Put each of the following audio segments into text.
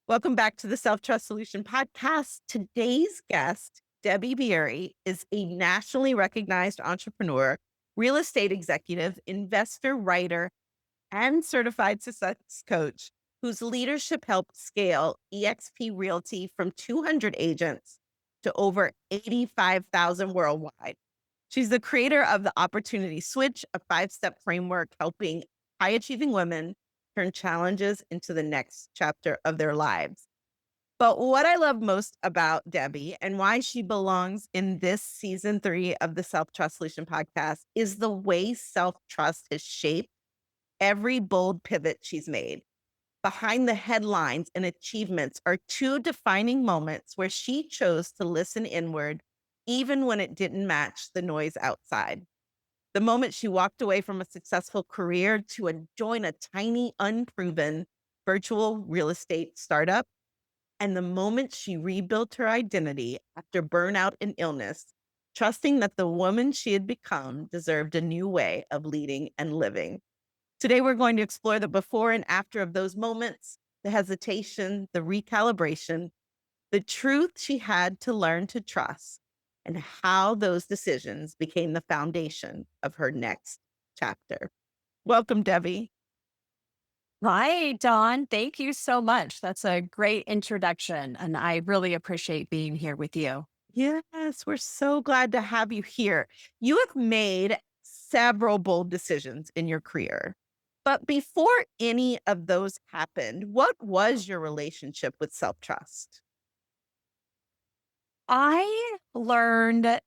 Welcome back to the Self Trust Solution podcast. Today's guest, Debbie Biery, is a nationally recognized entrepreneur, real estate executive, investor, writer, and certified success coach whose leadership helped scale eXp Realty from 200 agents to over 85,000 worldwide. She's the creator of the Opportunity Switch, a 5-step framework helping high achieving women turn challenges into the next chapter of their lives. But what I love most about Debbie and why she belongs in this season 3 of the Self Trust Solution podcast is the way self trust has shaped every bold pivot she's made. Behind the headlines and achievements are two defining moments where she chose to listen inward, even when it didn't match the noise outside. The moment she walked away from a successful career to join a tiny, unproven virtual real estate startup, and the moment she rebuilt her identity after burnout and illness, trusting that the woman she had become deserved a new way of leading and living. Today, we're going to explore the before and after of those moments, the hesitation, the recalibration, the truth she had to learn to trust, and how those decisions became the foundation of her next chapter. Welcome, Debbie. Hi, Dawn. Thank you so much. That's a great introduction, and I really appreciate being here with you. Yes, we're so glad to have you here. You have made several bold decisions in your career. But before any of those happened, what was your relationship with self trust? I learned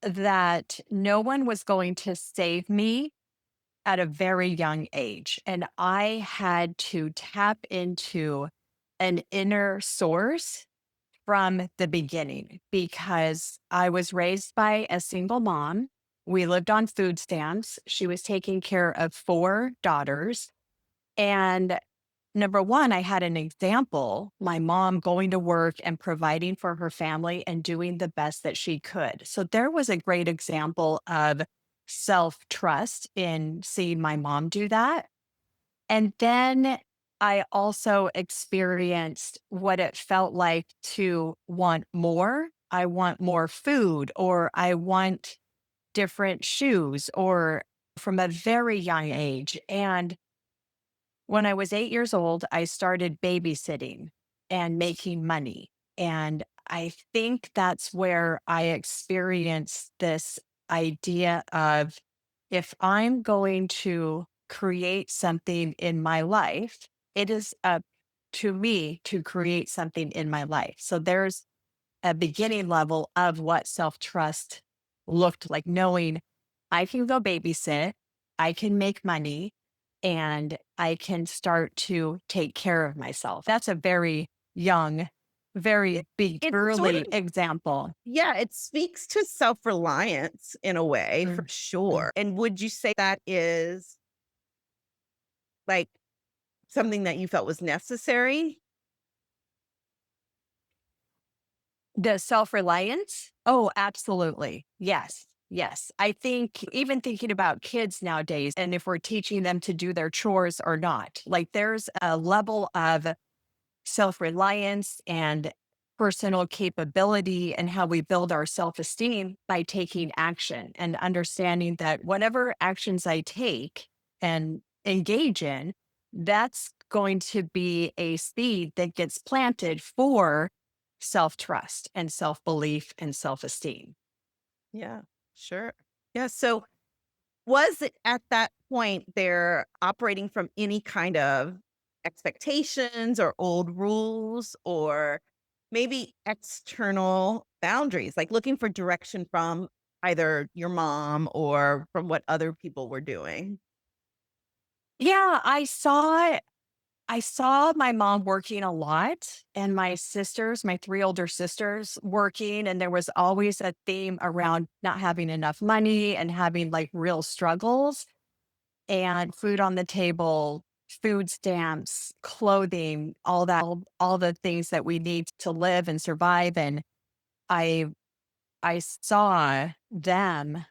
that no one was going to save me at a very young age, and I had to tap into an inner source from the beginning because I was raised by a single mom. We lived on food stamps. She was taking care of 4 daughters. And number one, I had an example, my mom going to work and providing for her family and doing the best that she could. So there was a great example of self trust in seeing my mom do that. And then I also experienced what it felt like to want more. I want more food, or I want different shoes, or from a very young age. And when I was 8 years old, I started babysitting and making money. And I think that's where I experienced this idea of, if I'm going to create something in my life, it is up to me to create something in my life. So there's a beginning level of what self trust looked like, knowing I can go babysit, I can make money, and I can start to take care of myself. That's a very young, very big, It sort early of, example. yeah, it speaks to self reliance in a way for Mm, mm. sure. And would you say that is like something that you felt was necessary? The self reliance? Oh, absolutely. Yes. Yes. I think even thinking about kids nowadays, and if we're teaching them to do their chores or not, like there's a level of self reliance and personal capability and how we build our self esteem by taking action and understanding that whatever actions I take and engage in, that's going to be a seed that gets planted for self trust and self belief and self esteem. Yeah, sure. Yeah. So, was it at that point they're operating from any kind of expectations or old rules or maybe external boundaries, like looking for direction from either your mom or from what other people were doing? Yeah, I saw my mom working a lot and my sisters, my 3 older sisters working, and there was always a theme around not having enough money and having, like, real struggles, and food on the table, food stamps, clothing, all that, all the things that we need to live and survive, and I I saw them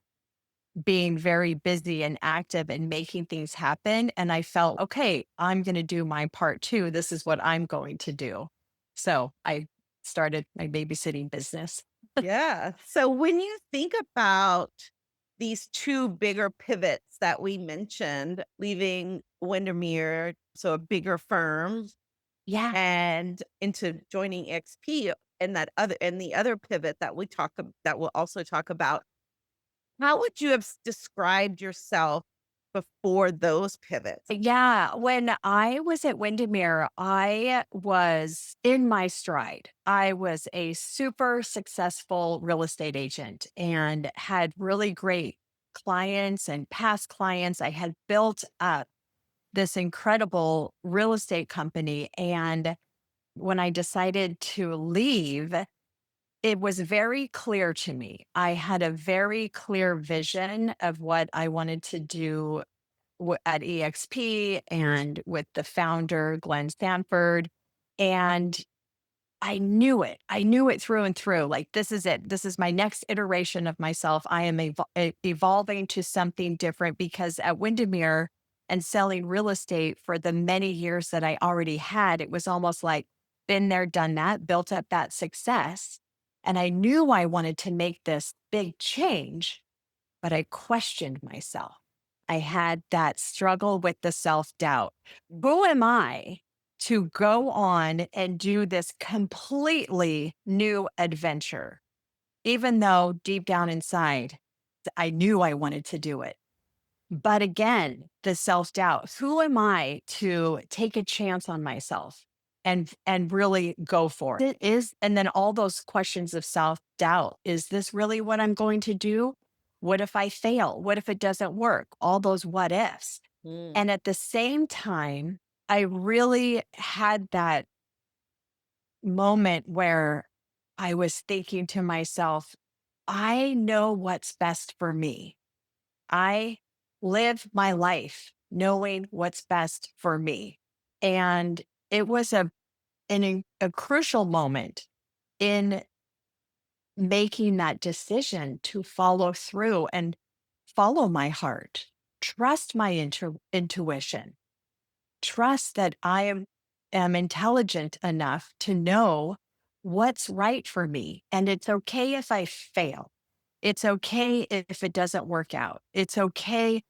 being very busy and active and making things happen. And I felt, okay, I'm going to do my part too. This is what I'm going to do. So I started my babysitting business. Yeah. So when you think about these two bigger pivots that we mentioned, leaving Windermere, so a bigger firm, Yeah. and into joining XP, and the other pivot that that we'll also talk about, how would you have described yourself before those pivots? Yeah, when I was at Windermere, I was in my stride. I was a super successful real estate agent and had really great clients and past clients. I had built up this incredible real estate company. And when I decided to leave, it was very clear to me. I had a very clear vision of what I wanted to do at EXP and with the founder, Glenn Stanford. And I knew it. I knew it through and through. Like, this is it. This is my next iteration of myself. I am evolving to something different because at Windermere and selling real estate for the many years that I already had, it was almost like been there, done that, built up that success. And I knew I wanted to make this big change, but I questioned myself. I had that struggle with the self doubt. Who am I to go on and do this completely new adventure? Even though deep down inside, I knew I wanted to do it. But again, the self-doubt, who am I to take a chance on myself and really go for it? And then all those questions of self-doubt, is this really what I'm going to do? What if I fail? What if it doesn't work? All those what ifs. Mm. And at the same time, I really had that moment where I was thinking to myself, I know what's best for me. I live my life knowing what's best for me. And it was a crucial moment in making that decision to follow through and follow my heart, trust my intuition, trust that am intelligent enough to know what's right for me. And it's okay if I fail. It's okay if it doesn't work out. It's okay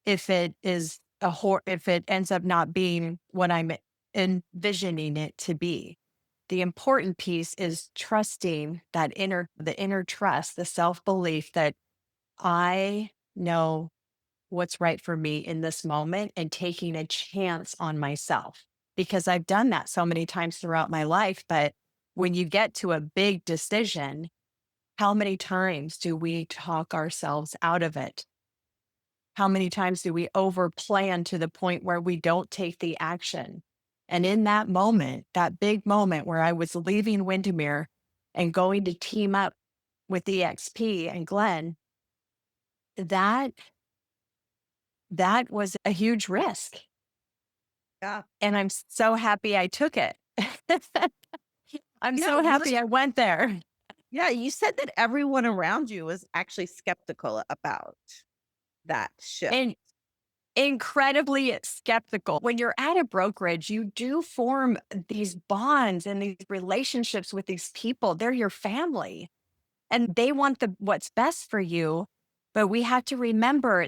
if it is if it ends up not being what I'm envisioning it to be. The important piece is trusting the inner trust, the self-belief that I know what's right for me in this moment and taking a chance on myself, because I've done that so many times throughout my life. But when you get to a big decision, how many times do we talk ourselves out of it? How many times do we overplan to the point where we don't take the action? And in that moment, that big moment where I was leaving Windermere and going to team up with EXP and Glenn, that that was a huge risk. Yeah. And I'm so happy I took it. I'm Yeah. so happy I went there. Yeah. You said that everyone around you was actually skeptical about that shift. And incredibly skeptical. When you're at a brokerage, you do form these bonds and these relationships with these people. They're your family and they want what's best for you. But we have to remember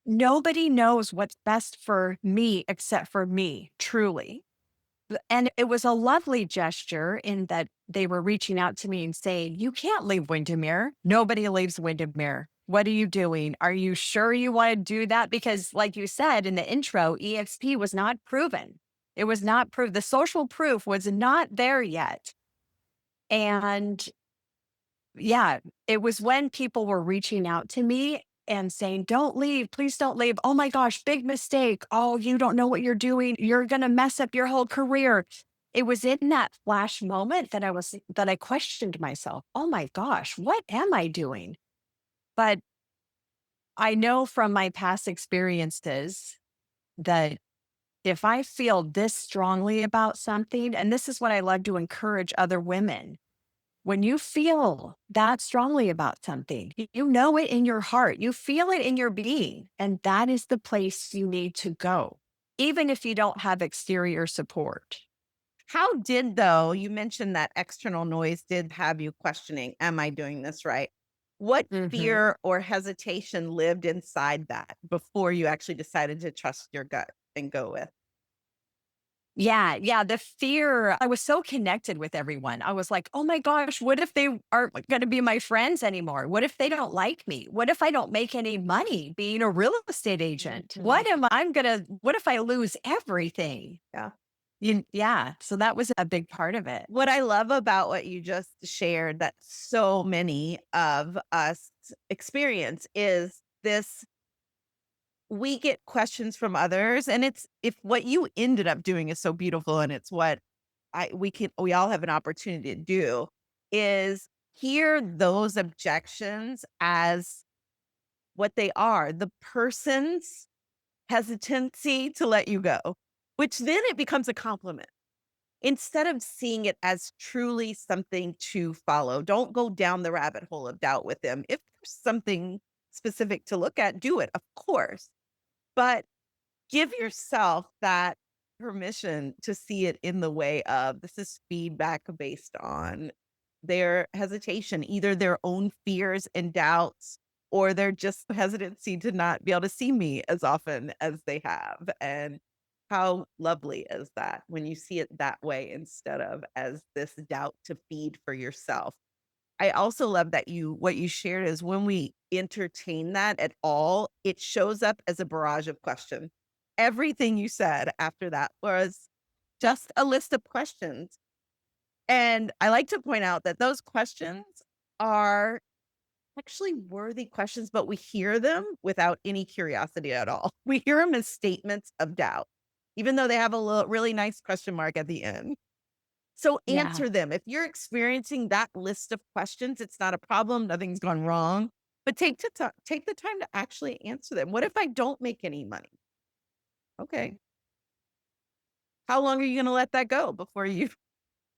nobody knows what's best for me except for me, truly. And it was a lovely gesture in that they were reaching out to me and saying, "You can't leave Windermere. Nobody leaves Windermere. What are you doing? Are you sure you want to do that?" Because, like you said in the intro, EXP was not proven. It was not proved. The social proof was not there yet. And yeah, it was when people were reaching out to me and saying, "Don't leave. Please don't leave. Oh my gosh, big mistake. Oh, you don't know what you're doing. You're going to mess up your whole career." It was in that flash moment that I questioned myself. Oh my gosh, what am I doing? But I know from my past experiences that if I feel this strongly about something, and this is what I love to encourage other women, when you feel that strongly about something, you know it in your heart, you feel it in your being, and that is the place you need to go, even if you don't have exterior support. How did though you mentioned that external noise did have you questioning, "Am I doing this right?" What Mhm. fear or hesitation lived inside that before you actually decided to trust your gut and go with? Yeah, yeah, the fear, I was so connected with everyone. I was like, "Oh my gosh, what if they aren't gonna be my friends anymore? What if they don't like me? What if I don't make any money being a real estate agent? Mhm. What if I lose everything?" Yeah. Yeah, so that was a big part of it. What I love about what you just shared that so many of us experience is this we get questions from others and it's if what you ended up doing is so beautiful and it's what we all have an opportunity to do is hear those objections as what they are, the person's hesitancy to let you go, which then it becomes a compliment. Instead of seeing it as truly something to follow, don't go down the rabbit hole of doubt with them. If there's something specific to look at, do it, of course. But give yourself that permission to see it in the way of this is feedback based on their hesitation, either their own fears and doubts, or their just hesitancy to not be able to see me as often as they have. And how lovely is that when you see it that way instead of as this doubt to feed for yourself. I also love that what you shared is when we entertain that at all, it shows up as a barrage of questions. Everything you said after that was just a list of questions. And I like to point out that those questions are actually worthy questions, but we hear them without any curiosity at all. We hear them as statements of doubt, even though they have a really nice question mark at the end. So Yeah. answer them. If you're experiencing that list of questions, it's not a problem, nothing's gone wrong, but take the time to actually answer them. What if I don't make any money? Okay. How long are you gonna let that go before you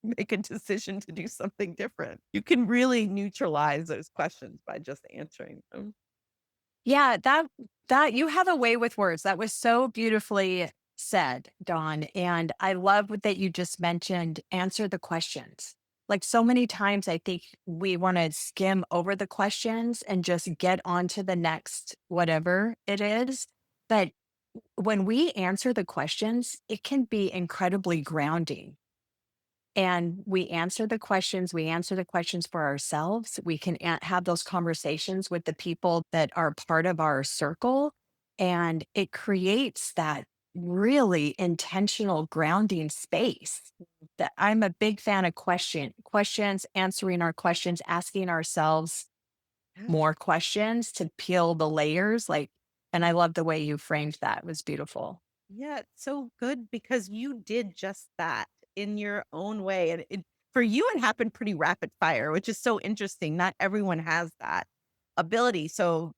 make a decision to do something different? You can really neutralize those questions by just answering them. Yeah, that you have a way with words. That was so beautifully said, Dawn. And I love that you just mentioned answer the questions. Like so many times, I think we want to skim over the questions and just get on to the next whatever it is. But when we answer the questions, it can be incredibly grounding, and we answer the questions for ourselves. We can have those conversations with the people that are part of our circle, and it creates that really intentional grounding space. That I'm a big fan of questions, answering our questions, asking ourselves Yeah. more questions to peel the layers, like, and I love the way you framed that. It was beautiful. Yeah, it's so good because you did just that in your own way. And for you, it happened pretty rapid fire, which is so interesting. Not everyone has that ability. So,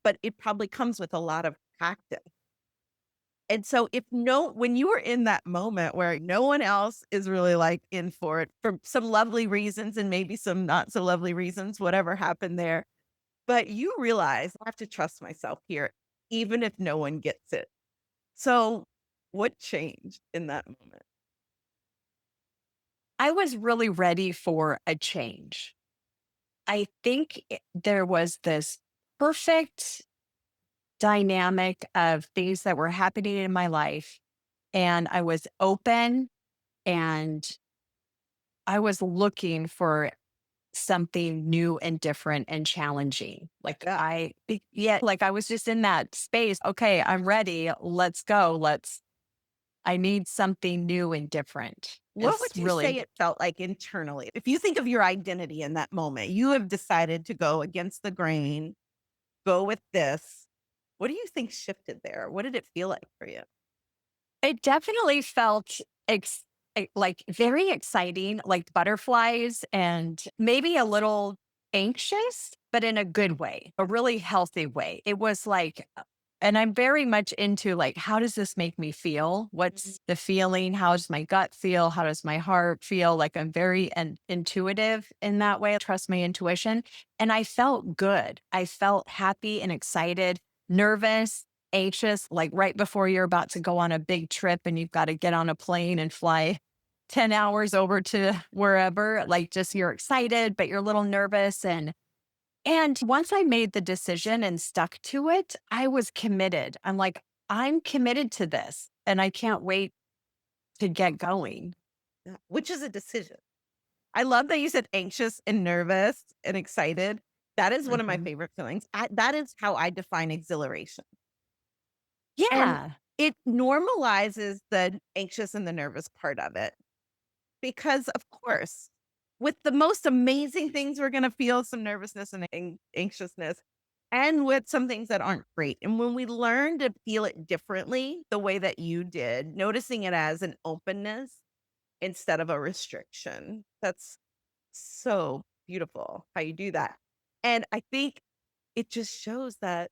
but it probably comes with a lot of practice. And so when you were in that moment where no one else is really like in for it for some lovely reasons and maybe some not so lovely reasons, whatever happened there, but you realize I have to trust myself here, even if no one gets it. So, what changed in that moment? I was really ready for a change. I think there was this perfect dynamic of things that were happening in my life, and I was open, and I was looking for something new and different and challenging. Yeah. Yeah, like I was just in that space. Okay, I'm ready. Let's go. I need something new and different. What It's would you say really, it felt like internally? If you think of your identity in that moment, you have decided to go against the grain, go with this. What do you think shifted there? What did it feel like for you? it definitely felt like very exciting, like butterflies, and maybe a little anxious, but in a good way, a really healthy way. It was like, and I'm very much into like, how does this make me feel? Mhm. What's the feeling? How does my gut feel? How does my heart feel? Like I'm very intuitive in that way. I trust my intuition. And I felt good. I felt happy and excited, nervous, anxious, like right before you're about to go on a big trip and you've got to get on a plane and fly 10 hours over to wherever, like just you're excited, but you're a little nervous. And once I made the decision and stuck to it, I was committed. I'm like, I'm committed to this and I can't wait to get going. Yeah, which is a decision. I love that you said anxious and nervous and excited. That is one of my Mhm. favorite feelings. That is how I define exhilaration. And Yeah. it normalizes the anxious and the nervous part of it because, of course, with the most amazing things, we're going to feel some nervousness and anxiousness, and with some things that aren't great. And when we learn to feel it differently, the way that you did, noticing it as an openness instead of a restriction, that's so beautiful how you do that. And I think it just shows that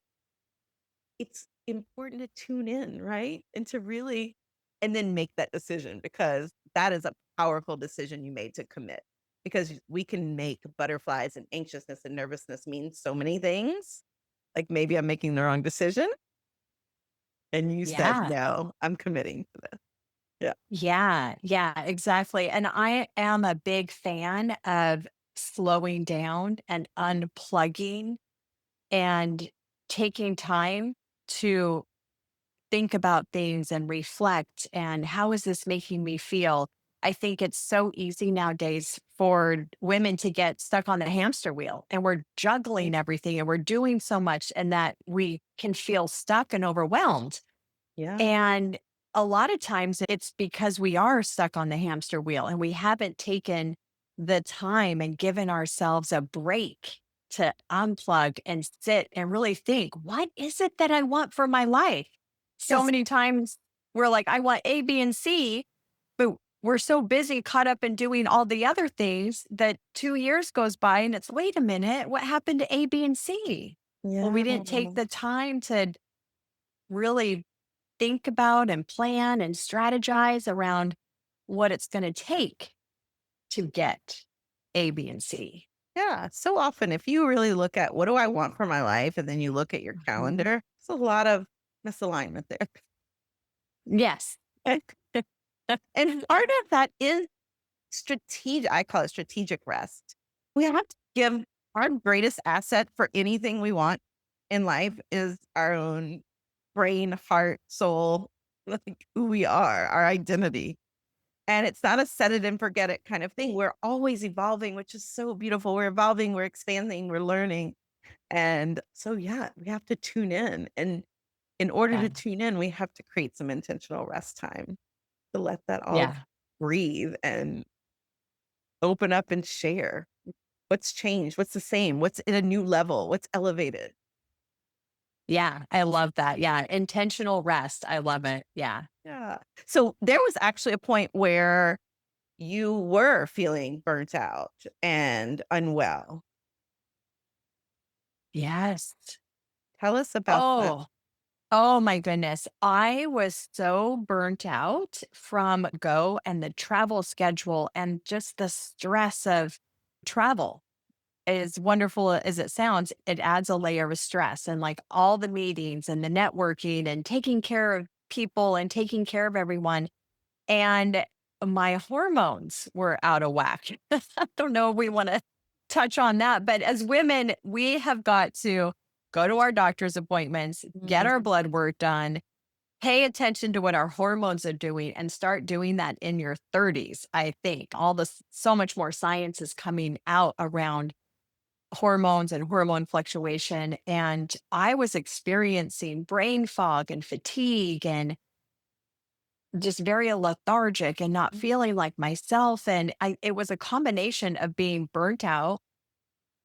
it's important to tune in, right? And to really and then make that decision because that is a powerful decision you made to commit. Because we can make butterflies and anxiousness and nervousness mean so many things. Like maybe I'm making the wrong decision. And you said, Yeah. no, I'm committing to this. Yeah. Yeah. Yeah. Exactly. And I am a big fan of slowing down and unplugging and taking time to think about things and reflect and how is this making me feel? I think it's so easy nowadays for women to get stuck on the hamster wheel and we're Right. juggling everything and we're doing so much and that we can feel stuck and overwhelmed. Yeah. And a lot of times it's because we are stuck on the hamster wheel and we haven't taken the time and given ourselves a break to unplug and sit and really think, what is it that I want for my life? So Yes. many times we're like, I want A, B, and C, but we're so busy caught up in doing all the other things that 2 years goes by and it's, wait a minute, what happened to A, B, and C? Well, we Yeah. didn't take the time to really think about and plan and strategize around what it's going to take to get A, B, and C. Yeah. So often, if you really look at what do I want for my life, and then you look at your Mhm. calendar, there's a lot of misalignment there. Yes. And part of that is strategic. I call it strategic rest. We have to give our greatest asset for anything we want in life is our own brain, heart, soul, like who we are, our identity. And it's not a set it and forget it kind of thing. We're always evolving, which is so beautiful. We're evolving, we're expanding, we're learning. And so, yeah, we have to tune in. And in order Yeah. to tune in, we have to create some intentional rest time to let that all Yeah. breathe and open up and share. What's changed? What's the same? What's in a new level? What's elevated? Yeah. I love that. Yeah. Intentional rest. I love it. Yeah. Yeah. So there was actually a point where you were feeling burnt out and unwell. Yes. Tell us about that. Oh, oh my goodness. I was so burnt out from go and the travel schedule and just the stress of travel. As wonderful as it sounds, it adds a layer of stress and like all the meetings and the networking and taking care of people and taking care of everyone. And my hormones were out of whack. I don't know if we want to touch on that, but as women, we have got to go to our doctor's appointments, get our Mhm. blood work done, pay attention to what our hormones are doing, and start doing that in your 30s. I think all this, so much more science is coming out around hormones and hormone fluctuation. And I was experiencing brain fog and fatigue and just very lethargic and not feeling like myself. And it was a combination of being burnt out,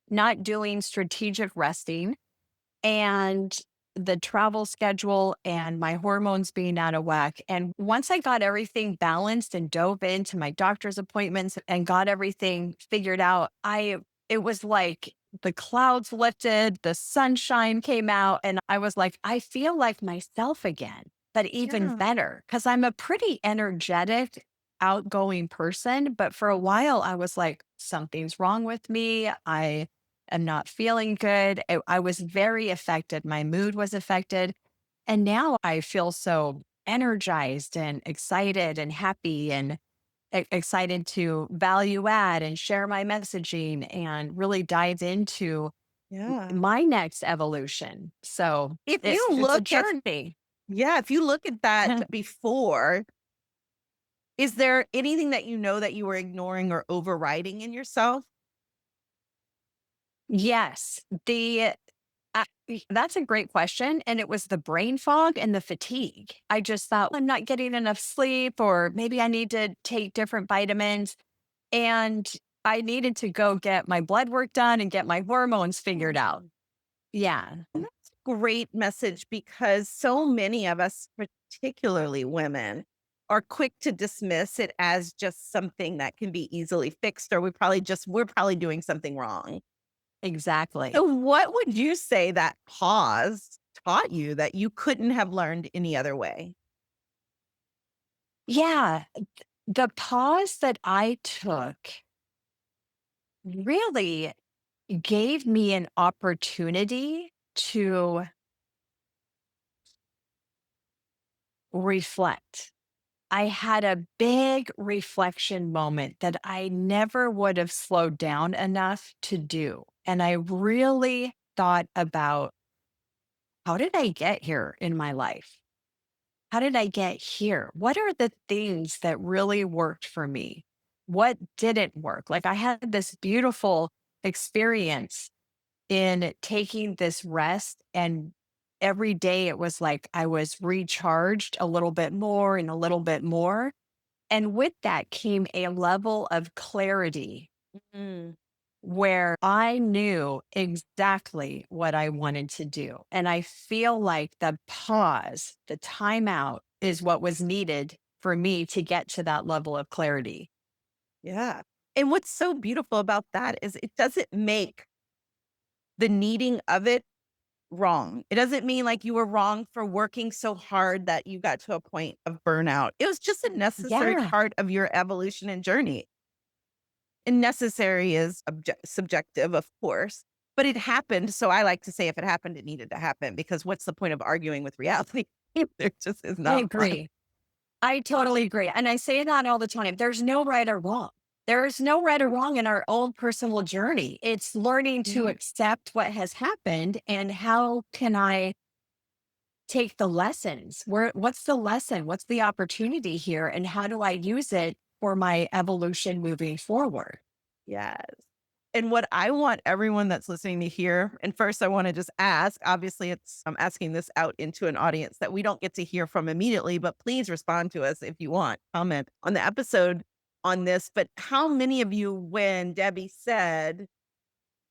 not doing strategic resting, and the travel schedule and my hormones being out of whack. And once I got everything balanced and dove into my doctor's appointments and got everything figured out, it was like the clouds lifted, the sunshine came out, and I was like, I feel like myself again, but even Yeah. better because I'm a pretty energetic, outgoing person. But for a while, I was like, something's wrong with me. I am not feeling good. I was very affected. My mood was affected. And now I feel so energized and excited and happy. And excited to value add and share my messaging and really dive into Yeah. my next evolution. So If you it's a look at journey. Yeah, if you look at that before, is there anything that you know that you were ignoring or overriding in yourself? Yes, that's a great question, and it was the brain fog and the fatigue. I just thought, "Well, I'm not getting enough sleep, or maybe I need to take different vitamins," and I needed to go get my blood work done and get my hormones figured out. Mm. Yeah, And that's a great message because so many of us, particularly women, are quick to dismiss it as just something that can be easily fixed, or we're probably doing something wrong. So exactly. what would you say that pause taught you that you couldn't have learned any other way? Yeah, the pause that I took really gave me an opportunity to reflect. I had a big reflection moment that I never would have slowed down enough to do. And I really thought about, how did I get here in my life? How did I get here? What are the things that really worked for me? What didn't work? Like, I had this beautiful experience in taking this rest, and every day it was like I was recharged a little bit more and a little bit more. And with that came a level of clarity Mm, where I knew exactly what I wanted to do. And I feel like the pause, the timeout is what was needed for me to get to that level of clarity. yeah. And what's so beautiful about that is it doesn't make the needing of it wrong. It doesn't mean like you were wrong for working so hard that you got to a point of burnout. It was just a necessary Yeah. part of your evolution and journey. And necessary is subjective, of course, but it happened. So I like to say if it happened, it needed to happen because what's the point of arguing with reality? There just is I not one. agree. I totally agree. And I say that all the time. There's no right or wrong. There is no right or wrong in our own personal journey. It's learning to Yeah. accept what has happened and how can I take the lessons? What's the lesson? What's the opportunity here? And how do I use it for my evolution moving forward? Yes. And what I want everyone that's listening to hear, and first I want to just ask, obviously I'm asking this out into an audience that we don't get to hear from immediately, but please respond to us if you want, comment on the episode on this. But how many of you, when Debbie said,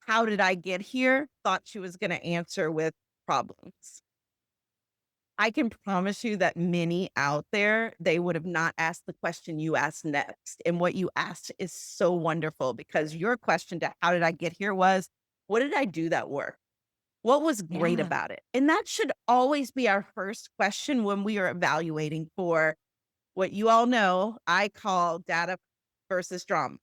"How did I get here?" thought she was going to answer with problems? I can promise you that many out there, they would have not asked the question you asked next. And what you asked is so wonderful because your question to how did I get here was, what did I do that worked? What was great Yeah. about it? And that should always be our first question when we are evaluating for what you all know I call data versus drama.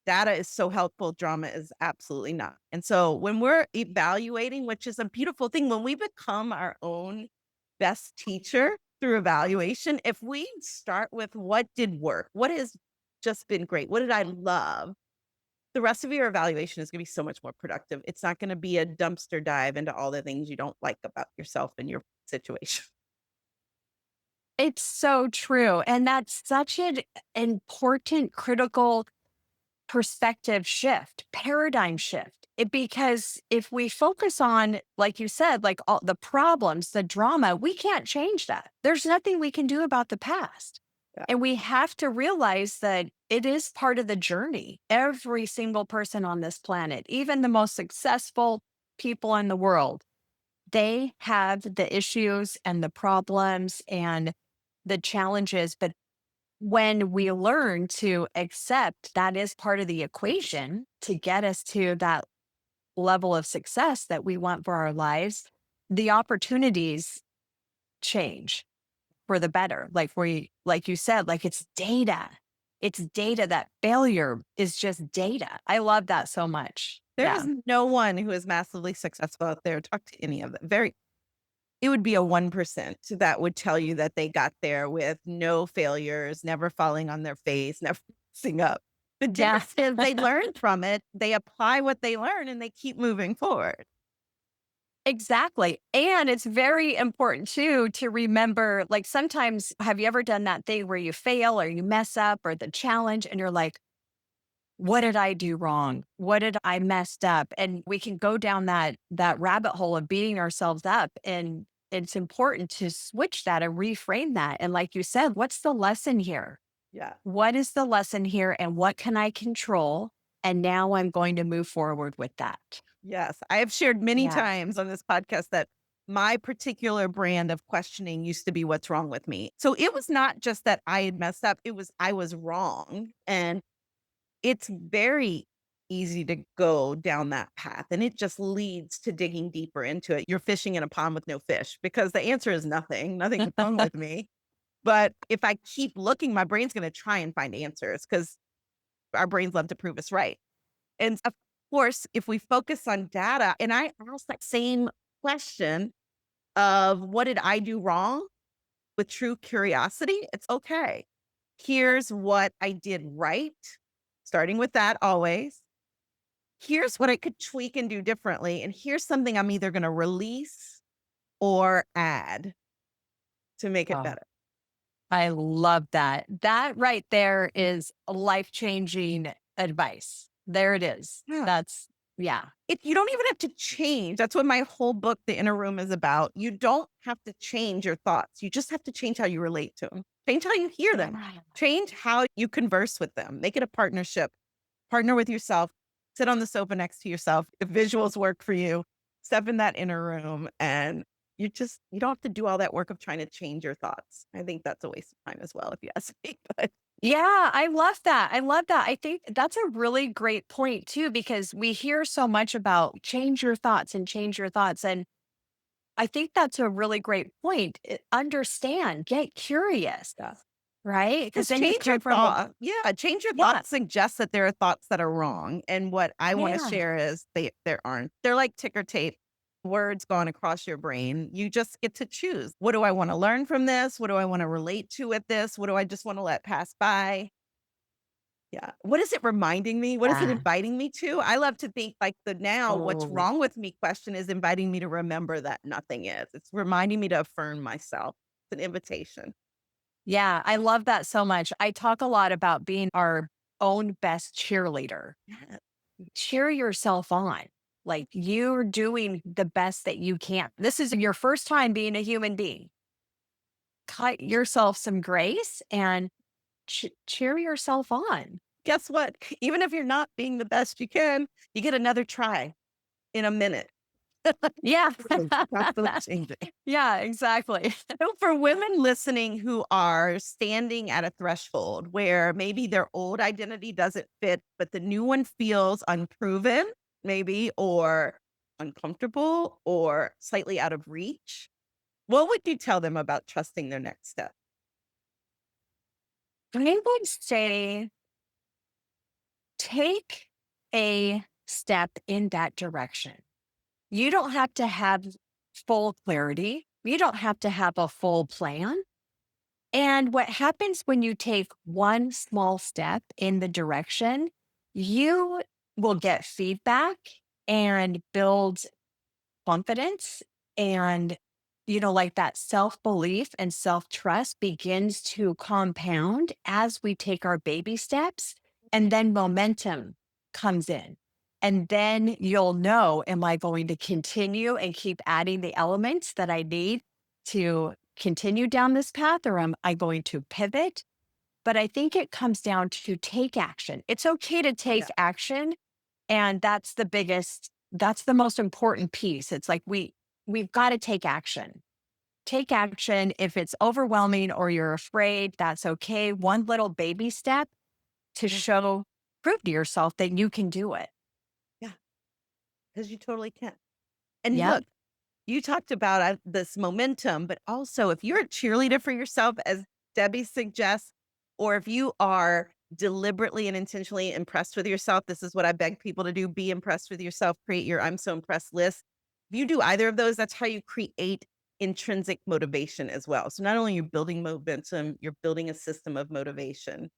Data is so helpful, drama is absolutely not. And so when we're evaluating, which is a beautiful thing, when we become our own best teacher through evaluation, if we start with what did work, what has just been great, what did I love, the rest of your evaluation is going to be so much more productive. It's not going to be a dumpster dive into all the things you don't like about yourself and your situation. It's so true. And that's such an important, critical perspective shift, paradigm shift. Because if we focus on, like you said, like all the problems, the drama, we can't change that. There's nothing we can do about the past. Yeah. And we have to realize that it is part of the journey. Every single person on this planet, even the most successful people in the world, they have the issues and the problems and the challenges. But when we learn to accept that is part of the equation to get us to that level of success that we want for our lives, the opportunities change for the better. Like you said, like it's data. It's data. That failure is just data. I love that so much. There is Yeah. no one who is massively successful out there. Talk to any of them. Very. it would be a 1% that would tell you that they got there with no failures, never falling on their face, never messing up. The Yeah. difference is they learn from it, they apply what they learn, and they keep moving forward. Exactly. And it's very important too to remember, like, sometimes have you ever done that thing where you fail or you mess up or the challenge and you're like, what did I do wrong? What did I messed up? And we can go down that rabbit hole of beating ourselves up. And it's important to switch that and reframe that. And like you said, what's the lesson here? Yeah. What is the lesson here and what can I control? And now I'm going to move forward with that. Yes. I have shared many Yeah. times on this podcast that my particular brand of questioning used to be what's wrong with me. So it was not just that I had messed up, it was I was wrong. And it's very easy to go down that path, and it just leads to digging deeper into it. You're fishing in a pond with no fish because the answer is nothing. Nothing's wrong with me. But if I keep looking, my brain's gonna try and find answers because our brains love to prove us right. And of course, if we focus on data and I ask that same question of what did I do wrong with true curiosity, it's okay. Here's what I did right, starting with that always. Here's what I could tweak and do differently. And here's something I'm either going to release or add to make it Oh, better. I love that. That right there is life changing advice. There it is. Yeah. That's, yeah. You don't even have to change. That's what my whole book, The Inner Room, is about. You don't have to change your thoughts. You just have to change how you relate to them, change how you hear them, Yeah. change how you converse with them, make it a partnership. Partner with yourself, sit on the sofa next to yourself. If visuals work for you, step in that inner room and you don't have to do all that work of trying to change your thoughts. I think that's a waste of time as well, if you ask me. But Yeah, I love that. I love that. I think that's a really great point too, because we hear so much about change your thoughts and change your thoughts. And I think that's a really great point. Understand, get curious, yeah. right? Because Just then you change your come from a, thought. Yeah, change your yeah, thoughts suggests that there are thoughts that are wrong. And what I want to yeah. share is there aren't. They're like ticker tape words going across your brain. You just get to choose. What do I want to learn from this? What do I want to relate to with this? What do I just want to let pass by? Yeah. What is it reminding me? What is it Yeah. inviting me to? I love to think like the now, what's Oh, wrong with me question is inviting me to remember that nothing is. It's reminding me to affirm myself. It's an invitation. yeah. I love that so much. I talk a lot about being our own best cheerleader. Yeah. Cheer yourself on. Like you're doing the best that you can. This is your first time being a human being. Cut yourself some grace and cheer yourself on. Guess what? Even if you're not being the best you can, you get another try in a minute. Yeah. Constantly changing. Yeah, exactly. So for women listening who are standing at a threshold where maybe their old identity doesn't fit, but the new one feels unproven, maybe, or uncomfortable or slightly out of reach, what would you tell them about trusting their next step? I would say take a step in that direction. You don't have to have full clarity. You don't have to have a full plan. And what happens when you take one small step in the direction, you will get feedback and build confidence and like that self-belief and self-trust begins to compound as we take our baby steps and then momentum comes in and then you'll know, am I going to continue and keep adding the elements that I need to continue down this path, or am I going to pivot? But I think it comes down to take action. It's okay to take Yeah. action, and that's the most important piece. It's like we've got to take action. Take action. If it's overwhelming or you're afraid, that's okay. One little baby step to Yeah. prove to yourself that you can do it. Yeah. Because you totally can. And Yep. look, you talked about this momentum, but also if you're a cheerleader for yourself, as Debbie suggests, or if you are deliberately and intentionally impressed with yourself, this is what I beg people to do: be impressed with yourself, create your I'm so impressed list. If you do either of those, that's how you create intrinsic motivation as well. So not only are you building momentum, you're building a system of motivation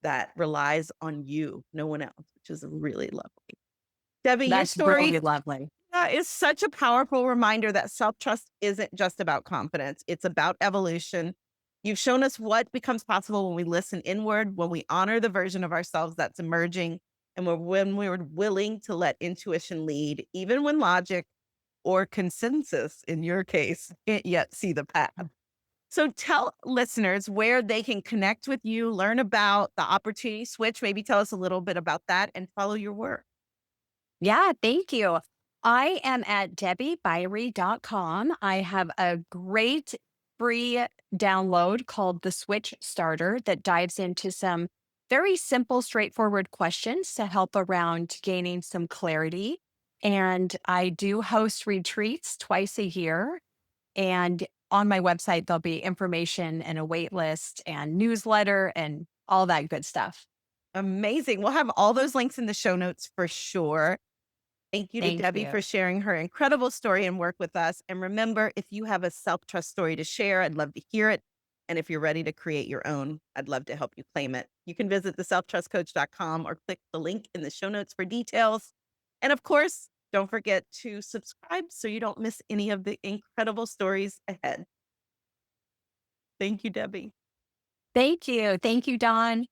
that relies on you, no one else, which is really lovely. Debbie, your That's really story lovely. is such a powerful reminder that self trust isn't just about confidence, it's about evolution. You've shown us what becomes possible when we listen inward, when we honor the version of ourselves that's emerging, and when we're willing to let intuition lead, even when logic or consensus, in your case, can't yet see the path. So tell listeners where they can connect with you, learn about the opportunity switch, maybe tell us a little bit about that and follow your work. Yeah, thank you. I am at debbiebiery.com. I have a great free download called the Switch Starter that dives into some very simple, straightforward questions to help around gaining some clarity. And I do host retreats twice a year. And on my website, there'll be information and a wait list and newsletter and all that good stuff. Amazing. We'll have all those links in the show notes for sure. Thank you to Thank Debbie you. for sharing her incredible story and work with us. And remember, if you have a self trust story to share, I'd love to hear it. And if you're ready to create your own, I'd love to help you claim it. You can visit theselftrustcoach.com or click the link in the show notes for details. And of course, don't forget to subscribe so you don't miss any of the incredible stories ahead. Thank you, Debbie. Thank you. Thank you, Don.